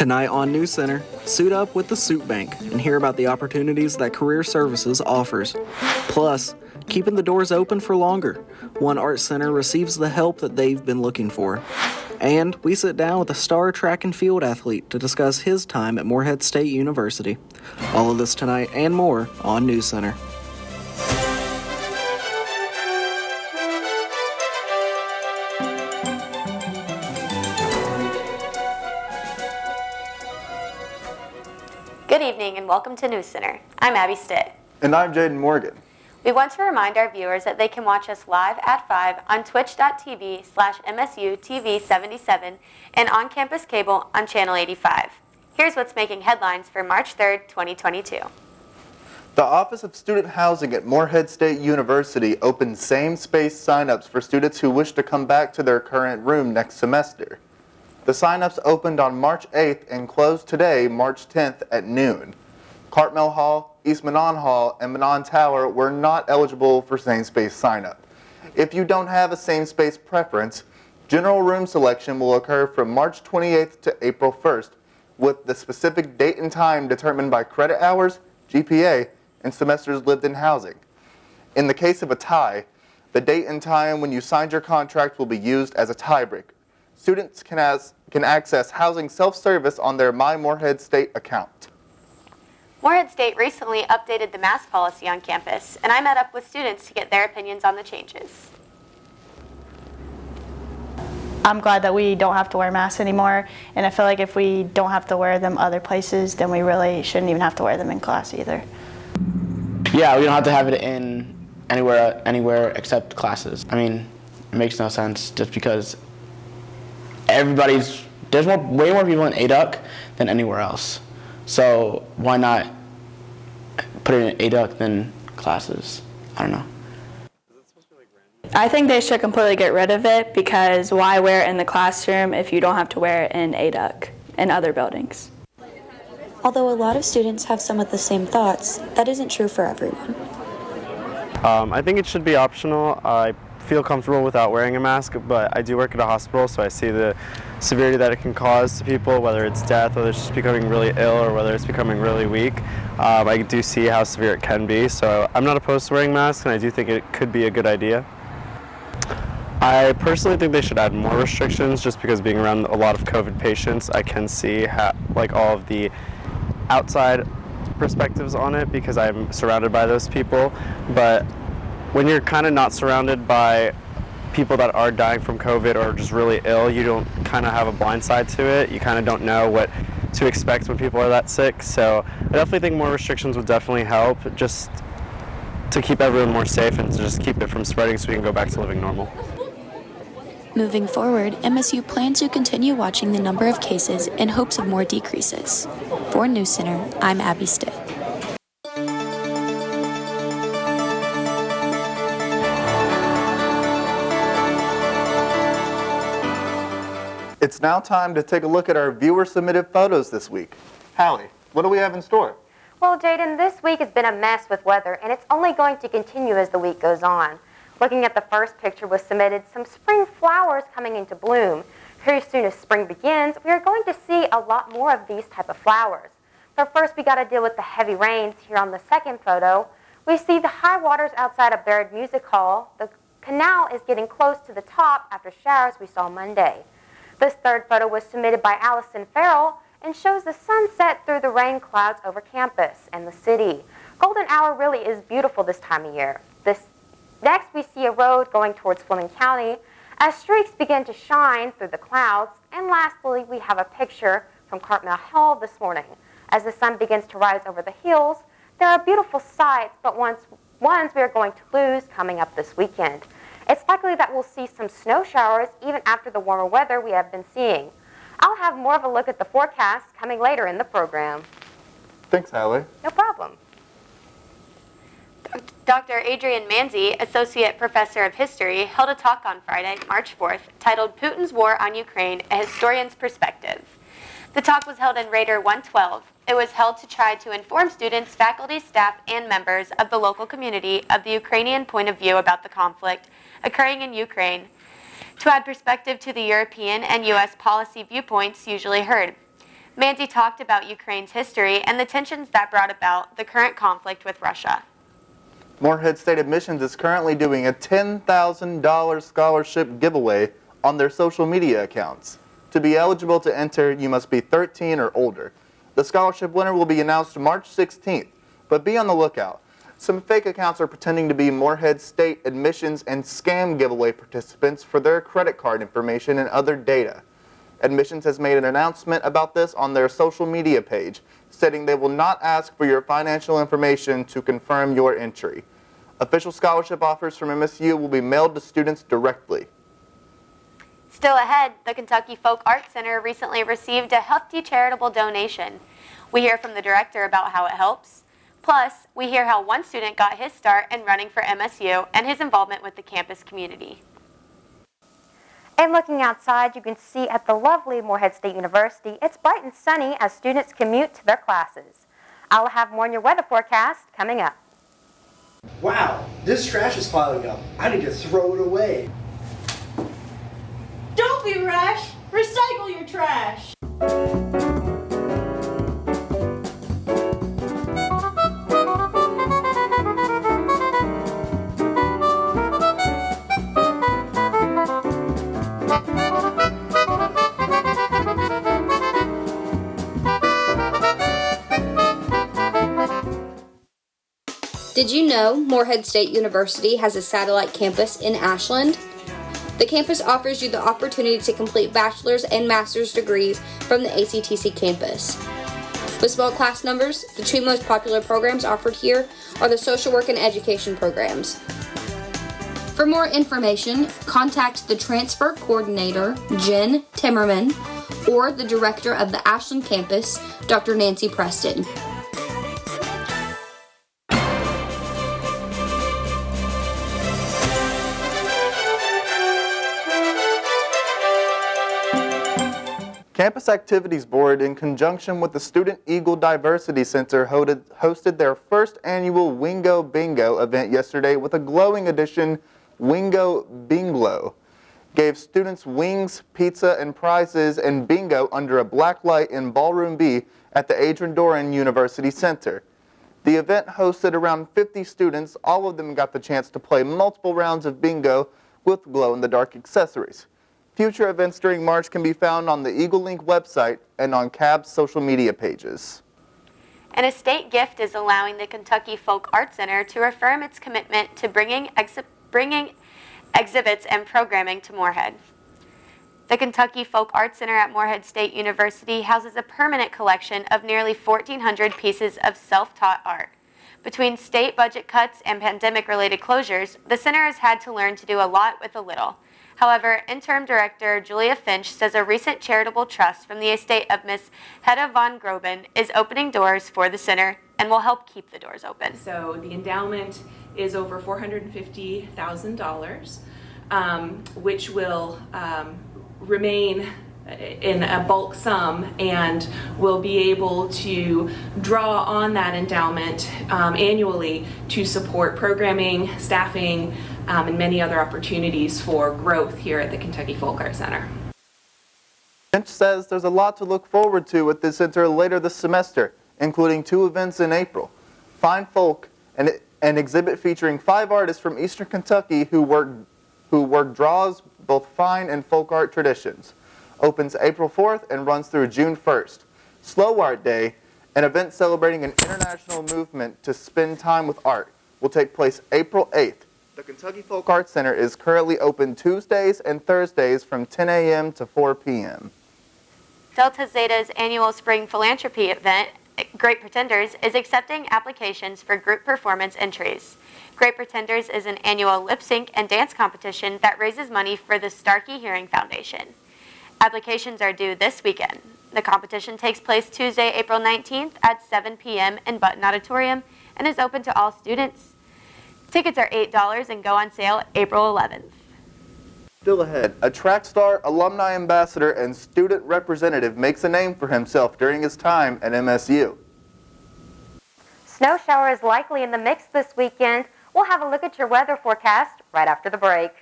Tonight on NewsCenter, suit up with the Suit Bank and hear about the opportunities that Career Services offers. Plus, keeping the doors open for longer. One art center receives the help that they've been looking for. And we sit down with a star track and field athlete to discuss his time at Morehead State University. All of this tonight and more on NewsCenter. Good evening and welcome to NewsCenter. I'm Abby Stitt. And I'm Jaden Morgan. We want to remind our viewers that they can watch us live at 5 on twitch.tv/MSU-TV77 and on campus cable on Channel 85. Here's what's making headlines for March 3rd, 2022. The Office of Student Housing at Morehead State University opened same-space signups for students who wish to come back to their current room next semester. The signups opened on March 8th and closed today, March 10th at noon. Cartmel Hall, East Manon Hall, and Manon Tower were not eligible for same-space sign-up. If you don't have a same-space preference, general room selection will occur from March 28th to April 1st, with the specific date and time determined by credit hours, GPA, and semesters lived in housing. In the case of a tie, the date and time when you signed your contract will be used as a tiebreaker. Students can access housing self-service on their My Morehead State account. Morehead State recently updated the mask policy on campus, and I met up with students to get their opinions on the changes. I'm glad that we don't have to wear masks anymore, and I feel like if we don't have to wear them other places, then we really shouldn't even have to wear them in class either. Yeah, we don't have to have it in anywhere except classes. I mean, it makes no sense just because there's way more people in ADUC than anywhere else. So why not put it in ADUC than classes? I don't know. I think they should completely get rid of it because why wear it in the classroom if you don't have to wear it in ADUC and other buildings? Although a lot of students have some of the same thoughts, that isn't true for everyone. I think it should be optional. I feel comfortable without wearing a mask, but I do work at a hospital, so I see the severity that it can cause to people, whether it's death, whether it's just becoming really ill, or whether it's becoming really weak. I do see how severe it can be, so I'm not opposed to wearing masks, and I do think it could be a good idea. I personally think they should add more restrictions, just because being around a lot of COVID patients, I can see all of the outside perspectives on it because I'm surrounded by those people. But when you're kind of not surrounded by people that are dying from COVID or just really ill, you don't kind of have a blind side to it. You kind of don't know what to expect when people are that sick. So I definitely think more restrictions would definitely help, just to keep everyone more safe and to just keep it from spreading so we can go back to living normal. Moving forward, MSU plans to continue watching the number of cases in hopes of more decreases. For NewsCenter, I'm Abby Stitt. It's now time to take a look at our viewer-submitted photos this week. Hallie, what do we have in store? Well, Jaden, this week has been a mess with weather, and it's only going to continue as the week goes on. Looking at the first picture was submitted some spring flowers coming into bloom. Here, as soon as spring begins, we are going to see a lot more of these type of flowers. But first, we got to deal with the heavy rains. Here on the second photo, we see the high waters outside of Baird Music Hall. The canal is getting close to the top after showers we saw Monday. This third photo was submitted by Allison Farrell and shows the sunset through the rain clouds over campus and the city. Golden hour really is beautiful this time of year. Next, we see a road going towards Fleming County as streaks begin to shine through the clouds. And lastly, we have a picture from Cartmel Hall this morning. As the sun begins to rise over the hills, there are beautiful sights, but ones we are going to lose coming up this weekend. It's likely that we'll see some snow showers even after the warmer weather we have been seeing. I'll have more of a look at the forecast coming later in the program. Thanks, Hallie. No problem. Dr. Adrian Manzi, Associate Professor of History, held a talk on Friday, March 4th, titled Putin's War on Ukraine, A Historian's Perspective. The talk was held in Raider 112. It was held to try to inform students, faculty, staff, and members of the local community of the Ukrainian point of view about the conflict occurring in Ukraine, to add perspective to the European and U.S. policy viewpoints usually heard. Manzi talked about Ukraine's history and the tensions that brought about the current conflict with Russia. Morehead State Admissions is currently doing a $10,000 scholarship giveaway on their social media accounts. To be eligible to enter, you must be 13 or older. The scholarship winner will be announced March 16th, but be on the lookout. Some fake accounts are pretending to be Morehead State Admissions and scam giveaway participants for their credit card information and other data. Admissions has made an announcement about this on their social media page, stating they will not ask for your financial information to confirm your entry. Official scholarship offers from MSU will be mailed to students directly. Still ahead, the Kentucky Folk Arts Center recently received a hefty charitable donation. We hear from the director about how it helps. Plus, we hear how one student got his start in running for MSU and his involvement with the campus community. And looking outside, you can see at the lovely Morehead State University, it's bright and sunny as students commute to their classes. I'll have more on your weather forecast coming up. Wow, this trash is piling up. I need to throw it away. Don't be rash. Recycle your trash. Did you know Morehead State University has a satellite campus in Ashland? The campus offers you the opportunity to complete bachelor's and master's degrees from the ACTC campus. With small class numbers, the two most popular programs offered here are the social work and education programs. For more information, contact the transfer coordinator, Jen Timmerman, or the director of the Ashland campus, Dr. Nancy Preston. Campus Activities Board, in conjunction with the Student Eagle Diversity Center, hosted their first annual Wingo Bingo event yesterday with a glowing edition Wingo Binglo. Gave students wings, pizza, and prizes and bingo under a black light in Ballroom B at the Adrian Doran University Center. The event hosted around 50 students. All of them got the chance to play multiple rounds of bingo with glow-in-the-dark accessories. Future events during March can be found on the Eagle Link website and on CAB's social media pages. An estate gift is allowing the Kentucky Folk Arts Center to affirm its commitment to bringing exhibits and programming to Morehead. The Kentucky Folk Arts Center at Morehead State University houses a permanent collection of nearly 1,400 pieces of self-taught art. Between state budget cuts and pandemic-related closures, the center has had to learn to do a lot with a little. However, interim director Julia Finch says a recent charitable trust from the estate of Miss Hedda von Groben is opening doors for the center and will help keep the doors open. So the endowment is over $450,000, which will remain in a bulk sum and will be able to draw on that endowment annually to support programming, staffing, and many other opportunities for growth here at the Kentucky Folk Arts Center. Finch says there's a lot to look forward to at the center later this semester, including 2 events in April. Fine Folk, an exhibit featuring 5 artists from Eastern Kentucky who work draws both fine and folk art traditions. Opens April 4th and runs through June 1st. Slow Art Day, an event celebrating an international movement to spend time with art, will take place April 8th. The Kentucky Folk Arts Center is currently open Tuesdays and Thursdays from 10 a.m. to 4 p.m. Delta Zeta's annual spring philanthropy event, Great Pretenders, is accepting applications for group performance entries. Great Pretenders is an annual lip sync and dance competition that raises money for the Starkey Hearing Foundation. Applications are due this weekend. The competition takes place Tuesday, April 19th at 7 p.m. in Button Auditorium and is open to all students. Tickets are $8 and go on sale April 11th. Still ahead, a track star, alumni ambassador, and student representative makes a name for himself during his time at MSU. Snow shower is likely in the mix this weekend. We'll have a look at your weather forecast right after the break.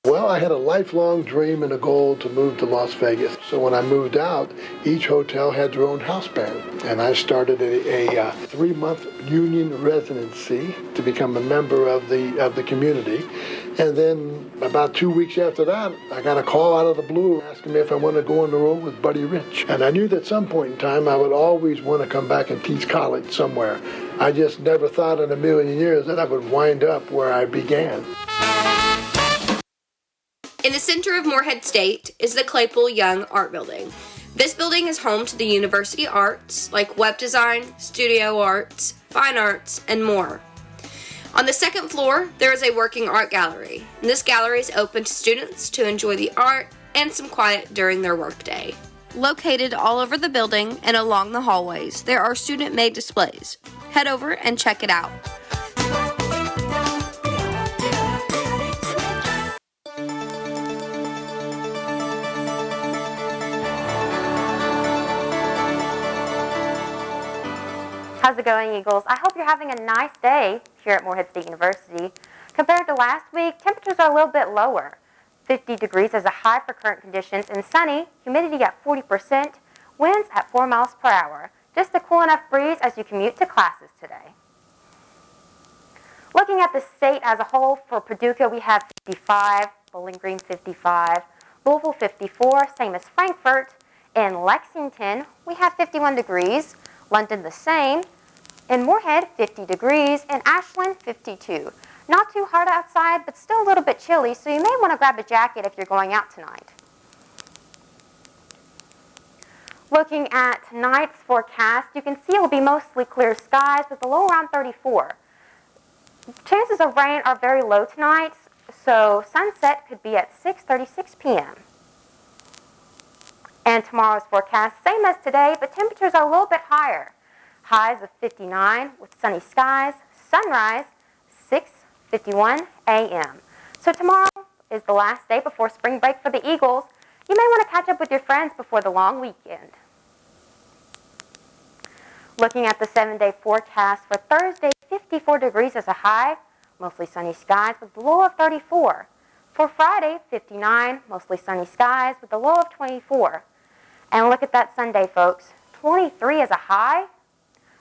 Well, I had a lifelong dream and a goal to move to Las Vegas. So when I moved out, each hotel had their own house band. And I started a 3-month union residency to become a member of the community. And then about 2 weeks after that, I got a call out of the blue asking me if I wanted to go on the road with Buddy Rich. And I knew that at some point in time I would always want to come back and teach college somewhere. I just never thought in a million years that I would wind up where I began. In the center of Morehead State is the Claypool Young Art Building. This building is home to the university arts like web design, studio arts, fine arts, and more. On the second floor, there is a working art gallery. And this gallery is open to students to enjoy the art and some quiet during their workday. Located all over the building and along the hallways, there are student-made displays. Head over and check it out. How's it going, Eagles? I hope you're having a nice day here at Morehead State University. Compared to last week, temperatures are a little bit lower. 50 degrees as a high for current conditions and sunny, humidity at 40%, winds at 4 miles per hour. Just a cool enough breeze as you commute to classes today. Looking at the state as a whole, for Paducah we have 55, Bowling Green 55, Louisville 54, same as Frankfort. In Lexington, we have 51 degrees, London the same. In Morehead, 50 degrees, and Ashland, 52. Not too hot outside, but still a little bit chilly, so you may want to grab a jacket if you're going out tonight. Looking at tonight's forecast, you can see it will be mostly clear skies with a low around 34. Chances of rain are very low tonight, so sunset could be at 6:36 p.m. And tomorrow's forecast, same as today, but temperatures are a little bit higher. Highs of 59 with sunny skies, sunrise 6:51 a.m. So tomorrow is the last day before spring break for the Eagles. You may want to catch up with your friends before the long weekend. Looking at the 7-day forecast for Thursday, 54 degrees as a high, mostly sunny skies with a low of 34. For Friday, 59, mostly sunny skies with a low of 24. And look at that Sunday, folks, 23 as a high.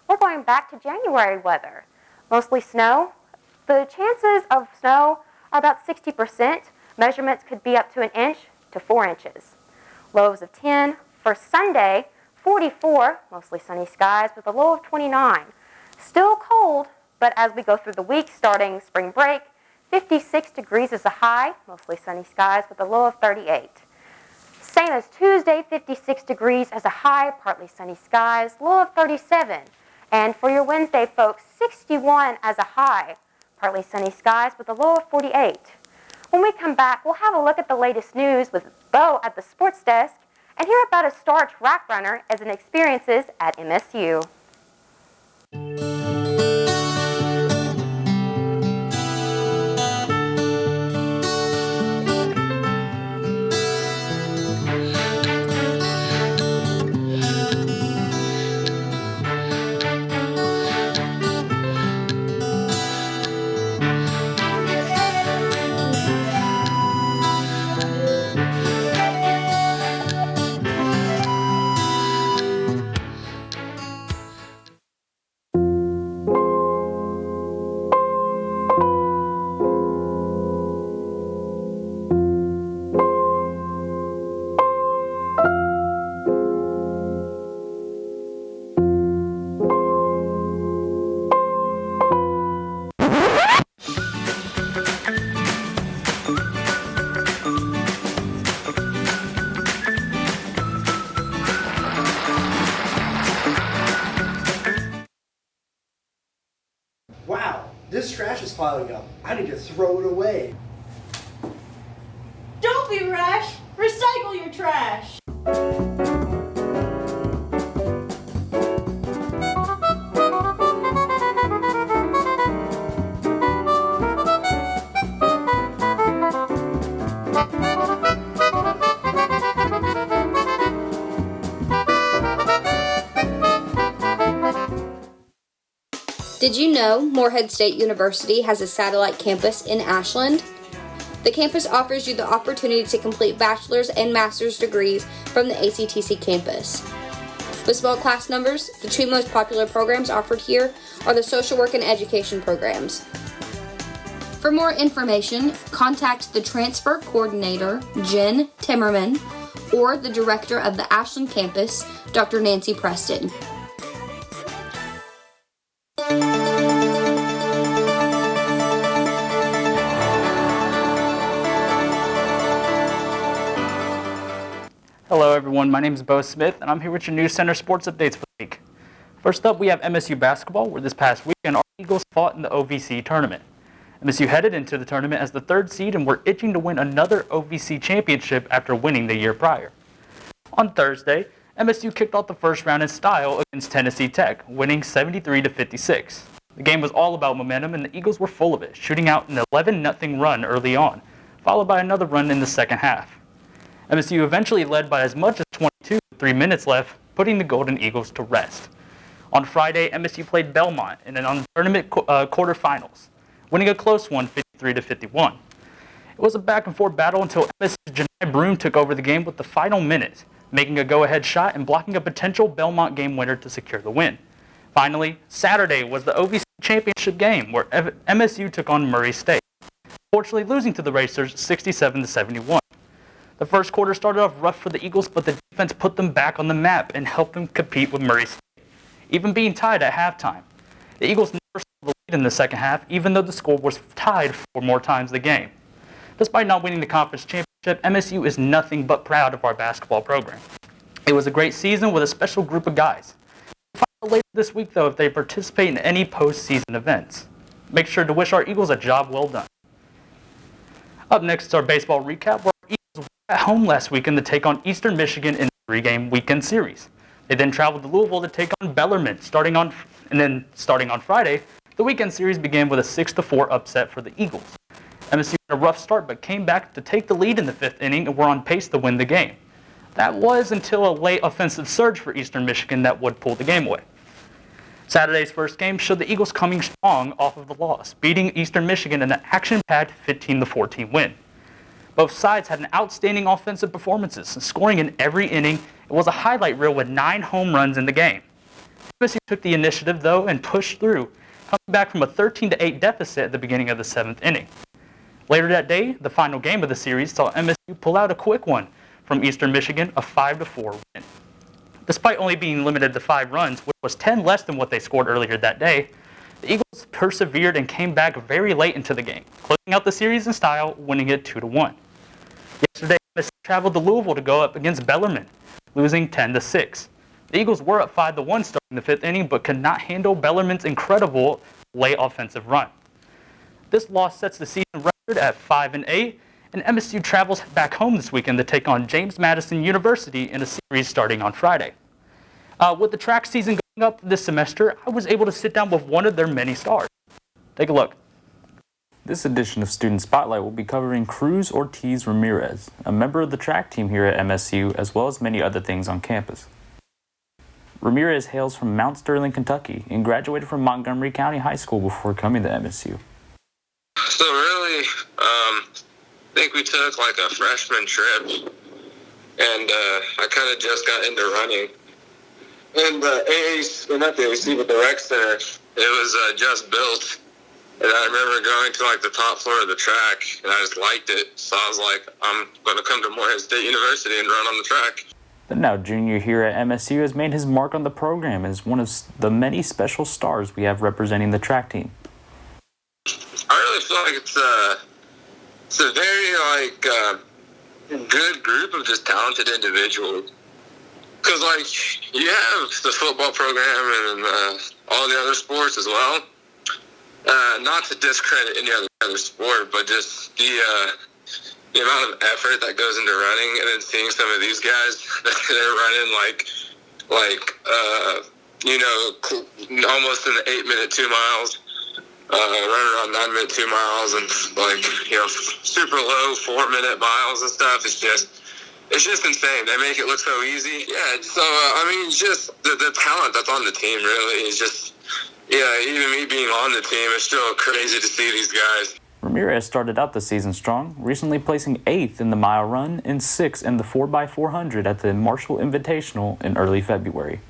We're going back to January weather. Mostly snow. The chances of snow are about 60%. Measurements could be up to 1 inch to 4 inches. Lows of 10. For Sunday, 44, mostly sunny skies with a low of 29. Still cold, but as we go through the week starting spring break, 56 degrees is a high, mostly sunny skies with a low of 38. Same as Tuesday, 56 degrees as a high, partly sunny skies, low of 37. And for your Wednesday, folks, 61 as a high, partly sunny skies with a low of 48. When we come back, we'll have a look at the latest news with Bo at the sports desk and hear about a star track runner as an experiences at MSU. Wow, this trash is piling up. I need to throw it away. Don't be rash. Recycle your trash. Did you know Morehead State University has a satellite campus in Ashland? The campus offers you the opportunity to complete bachelor's and master's degrees from the ACTC campus. With small class numbers, the two most popular programs offered here are the social work and education programs. For more information, contact the transfer coordinator, Jen Timmerman, or the director of the Ashland campus, Dr. Nancy Preston. Hello everyone, my name is Bo Smith and I'm here with your NewsCenter sports updates for the week. First up, we have MSU basketball, where this past weekend our Eagles fought in the OVC tournament. MSU headed into the tournament as the 3rd seed and were itching to win another OVC championship after winning the year prior. On Thursday, MSU kicked off the first round in style against Tennessee Tech, winning 73-56. The game was all about momentum and the Eagles were full of it, shooting out an 11-0 run early on, followed by another run in the second half. MSU eventually led by as much as 22 with 3 minutes left, putting the Golden Eagles to rest. On Friday, MSU played Belmont in an tournament quarterfinals, winning a close one 53-51. It was a back-and-forth battle until MSU's Janai Broom took over the game with the final minute, making a go-ahead shot and blocking a potential Belmont game winner to secure the win. Finally, Saturday was the OVC championship game where MSU took on Murray State, unfortunately losing to the Racers 67-71. The first quarter started off rough for the Eagles, but the defense put them back on the map and helped them compete with Murray State, even being tied at halftime. The Eagles never saw the lead in the second half, even though the score was tied 4 more times the game. Despite not winning the conference championship, MSU is nothing but proud of our basketball program. It was a great season with a special group of guys. We'll find out later this week, though, if they participate in any postseason events. Make sure to wish our Eagles a job well done. Up next is our baseball recap, where our Eagles were at home last weekend to take on Eastern Michigan in the 3-game weekend series. They then traveled to Louisville to take on Bellarmine, starting on Friday. The weekend series began with a 6-4 upset for the Eagles. MSU had a rough start but came back to take the lead in the 5th inning and were on pace to win the game. That was until a late offensive surge for Eastern Michigan that would pull the game away. Saturday's first game showed the Eagles coming strong off of the loss, beating Eastern Michigan in an action-packed 15-14 win. Both sides had an outstanding offensive performances, scoring in every inning. It was a highlight reel with 9 home runs in the game. MSU took the initiative, though, and pushed through, coming back from a 13-8 deficit at the beginning of the 7th inning. Later that day, the final game of the series saw MSU pull out a quick one from Eastern Michigan, a 5-4 win. Despite only being limited to 5 runs, which was 10 less than what they scored earlier that day, the Eagles persevered and came back very late into the game, closing out the series in style, winning it 2-1. Yesterday, MSU traveled to Louisville to go up against Bellarmine, losing 10-6. The Eagles were up 5-1 starting the 5th inning, but could not handle Bellarmine's incredible late offensive run. This loss sets the season record at 5-8, and MSU travels back home this weekend to take on James Madison University in a series starting on Friday. With the track season going up this semester, I was able to sit down with one of their many stars. Take a look. This edition of Student Spotlight will be covering Cruz Ortiz Ramirez, a member of the track team here at MSU, as well as many other things on campus. Ramirez hails from Mount Sterling, Kentucky, and graduated from Montgomery County High School before coming to MSU. So really, I think we took like a freshman trip, and I kind of just got into running. And not the AAC, but the rec center, it was just built. And I remember going to like the top floor of the track, and I just liked it. So I was like, I'm going to come to Morehead State University and run on the track. The now junior here at MSU has made his mark on the program as one of the many special stars we have representing the track team. I really feel like it's a very good group of just talented individuals. Because like you have the football program and all the other sports as well. Not to discredit any other sport, but just the amount of effort that goes into running, and then seeing some of these guys that they're running almost in the 8-minute 2 miles, running around 9-minute 2 miles, and super low 4-minute miles and stuff. It's just insane. They make it look so easy. Yeah. So just the talent that's on the team really is just. Yeah, even me being on the team, it's still crazy to see these guys. Ramirez started out the season strong, recently placing 8th in the mile run and 6th in the 4x400 at the Marshall Invitational in early February.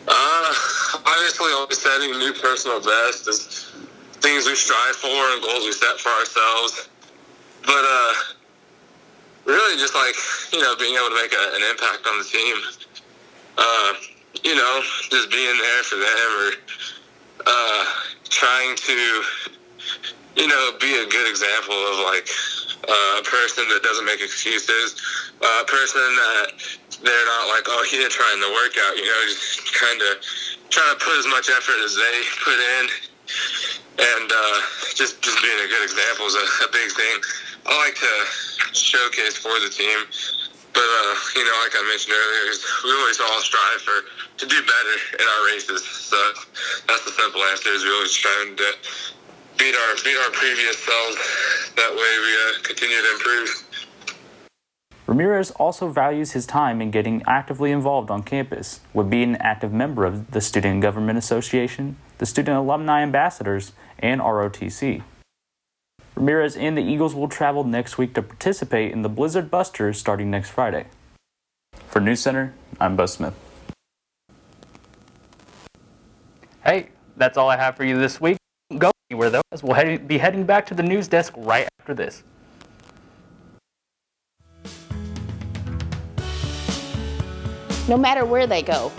Obviously, always setting new personal best is things we strive for and goals we set for ourselves. But really just like, being able to make an impact on the team. Just being there for them or trying to, be a good example of like a person that doesn't make excuses, a person that they're not like, oh, he didn't try in the workout, just kind of trying to put as much effort as they put in. And just being a good example is a big thing. I like to showcase for the team. But, like I mentioned earlier, we always all strive to do better in our races. So that's the simple answer, is we always trying to beat our previous selves. That way we continue to improve. Ramirez also values his time in getting actively involved on campus, with being an active member of the Student Government Association, the Student Alumni Ambassadors, and ROTC. Ramirez and the Eagles will travel next week to participate in the Blizzard Busters starting next Friday. For NewsCenter, I'm Bo Smith. Hey, that's all I have for you this week. Don't go anywhere though, as we'll be heading back to the news desk right after this. No matter where they go.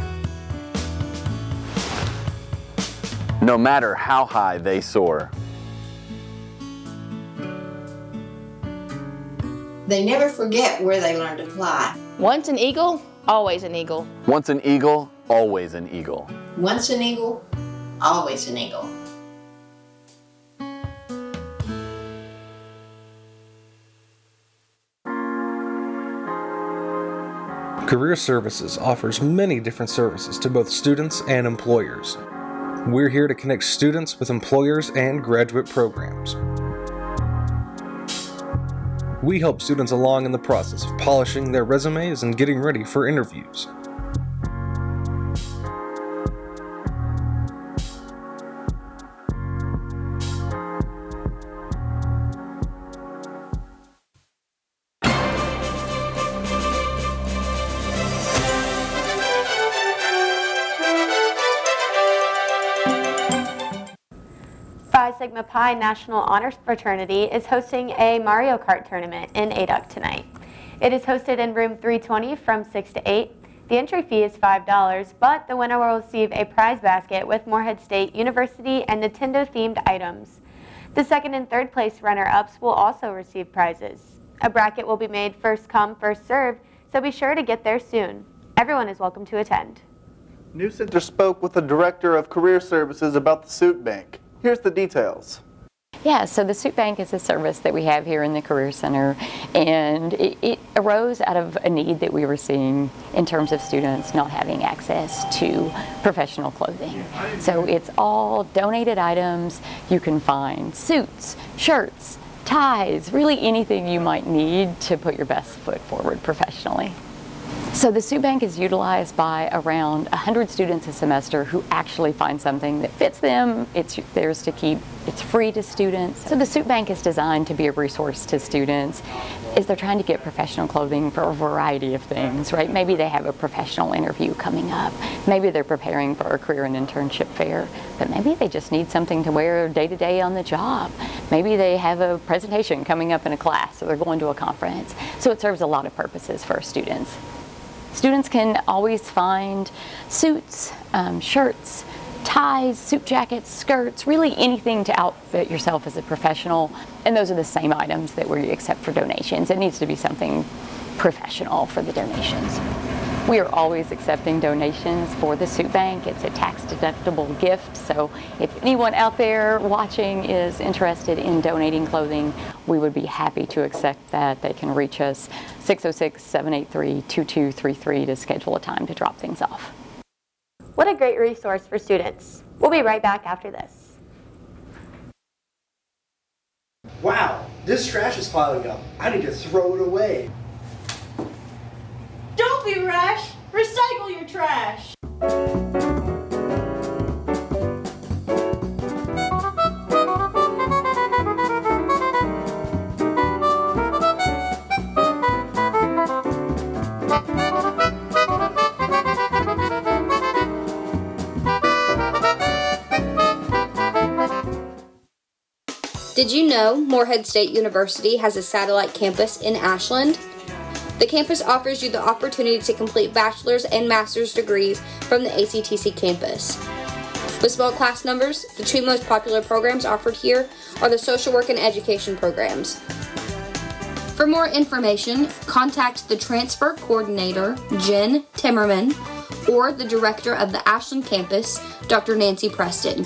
No matter how high they soar. They never forget where they learned to fly. Once an eagle, always an eagle. Once an eagle, always an eagle. Once an eagle, always an eagle. Career Services offers many different services to both students and employers. We're here to connect students with employers and graduate programs. We help students along in the process of polishing their resumes and getting ready for interviews. Phi Sigma Pi National Honor Fraternity is hosting a Mario Kart tournament in Aduc tonight. It is hosted in room 320 from 6 to 8. The entry fee is $5, but the winner will receive a prize basket with Morehead State University and Nintendo-themed items. The second and third place runner-ups will also receive prizes. A bracket will be made first come, first served, so be sure to get there soon. Everyone is welcome to attend. NewsCenter spoke with the Director of Career Services about the Suit Bank. Here's the details. Yeah, so the Suit Bank is a service that we have here in the Career Center, and it arose out of a need that we were seeing in terms of students not having access to professional clothing. So it's all donated items. You can find suits, shirts, ties, really anything you might need to put your best foot forward professionally. So the Suit Bank is utilized by around 100 students a semester who actually find something that fits them. It's theirs to keep. It's free to students. So the Suit Bank is designed to be a resource to students as they're trying to get professional clothing for a variety of things, right? Maybe they have a professional interview coming up. Maybe they're preparing for a career and internship fair, but maybe they just need something to wear day to day on the job. Maybe they have a presentation coming up in a class, or they're going to a conference. So it serves a lot of purposes for students. Students can always find suits, shirts, ties, suit jackets, skirts, really anything to outfit yourself as a professional. And those are the same items that we accept for donations. It needs to be something professional for the donations. We are always accepting donations for the Suit Bank. It's a tax-deductible gift, so if anyone out there watching is interested in donating clothing, we would be happy to accept that. They can reach us 606-783-2233 to schedule a time to drop things off. What a great resource for students. We'll be right back after this. Wow, this trash is piling up. I need to throw it away. Don't be rash. Recycle your trash. Did you know Morehead State University has a satellite campus in Ashland? The campus offers you the opportunity to complete bachelor's and master's degrees from the ACTC campus. With small class numbers, the two most popular programs offered here are the social work and education programs. For more information, contact the transfer coordinator, Jen Timmerman, or the director of the Ashland campus, Dr. Nancy Preston.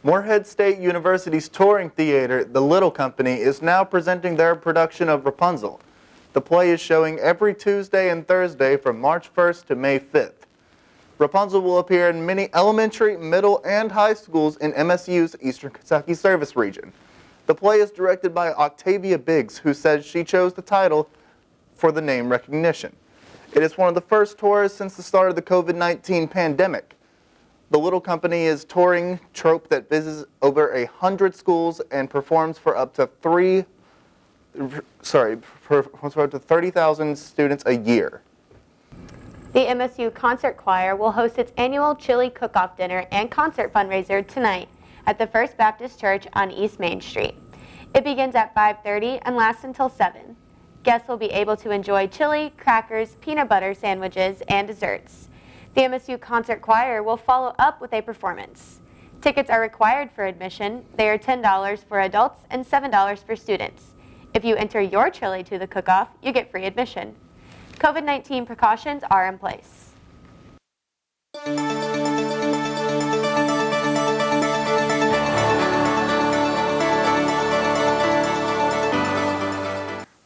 Morehead State University's touring theater, The Little Company, is now presenting their production of Rapunzel. The play is showing every Tuesday and Thursday from March 1st to May 5th. Rapunzel will appear in many elementary, middle, and high schools in MSU's Eastern Kentucky service region. The play is directed by Octavia Biggs, who says she chose the title for the name recognition. It is one of the first tours since the start of the COVID-19 pandemic. The Little Company is touring troupe that visits over 100 schools and performs for up to 30,000 students a year. The MSU Concert Choir will host its annual chili cook-off dinner and concert fundraiser tonight at the First Baptist Church on East Main Street. It begins at 5:30 and lasts until 7. Guests will be able to enjoy chili, crackers, peanut butter sandwiches, and desserts. The MSU Concert Choir will follow up with a performance. Tickets are required for admission. They are $10 for adults and $7 for students. If you enter your chili to the cook-off, you get free admission. COVID-19 precautions are in place.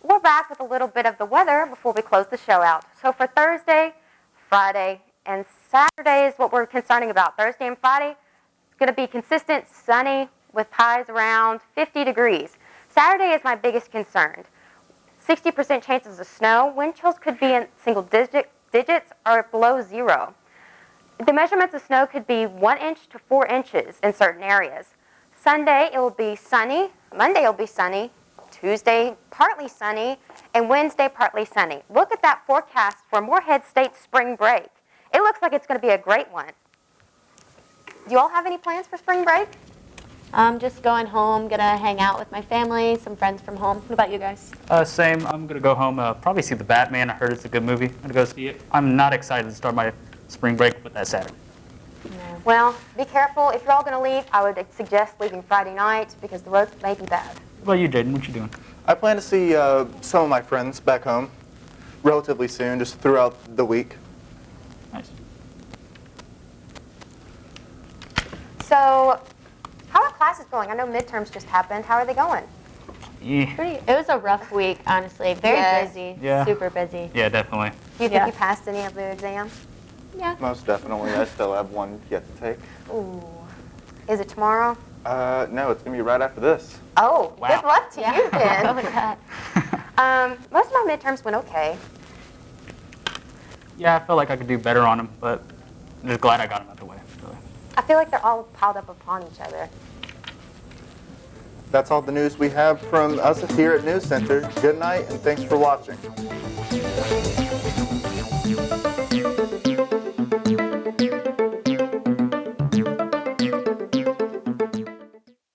We're back with a little bit of the weather before we close the show out. So for Thursday, Friday, and Saturday is what we're concerning about. Thursday and Friday, it's going to be consistent, sunny, with highs around 50 degrees. Saturday is my biggest concern. 60% chances of snow. Wind chills could be in single digits or below 0. The measurements of snow could be 1 inch to 4 inches in certain areas. Sunday, it will be sunny. Monday, it will be sunny. Tuesday, partly sunny. And Wednesday, partly sunny. Look at that forecast for Morehead State spring break. It looks like it's going to be a great one. Do you all have any plans for spring break? I'm just going home, going to hang out with my family, some friends from home. What about you guys? Same. I'm going to go home, probably see The Batman. I heard it's a good movie. I'm going to go see it. I'm not excited to start my spring break with that Saturday. Well, be careful. If you're all going to leave, I would suggest leaving Friday night because the roads may be bad. What about you, Jaden? What you doing? I plan to see some of my friends back home relatively soon, just throughout the week. Nice. So, how are classes going? I know midterms just happened. How are they going? Yeah. It was a rough week, honestly. Very busy. Yeah. Super busy. Yeah, definitely. Do you think you passed any of the exams? Yeah. Most definitely. I still have one yet to take. Ooh. Is it tomorrow? No, it's going to be right after this. Oh, wow. Good luck to you then. Go with that. Most of my midterms went okay. Yeah, I felt like I could do better on them, but I'm just glad I got them out of the way. Really. I feel like they're all piled up upon each other. That's all the news we have from us here at NewsCenter. Good night, and thanks for watching.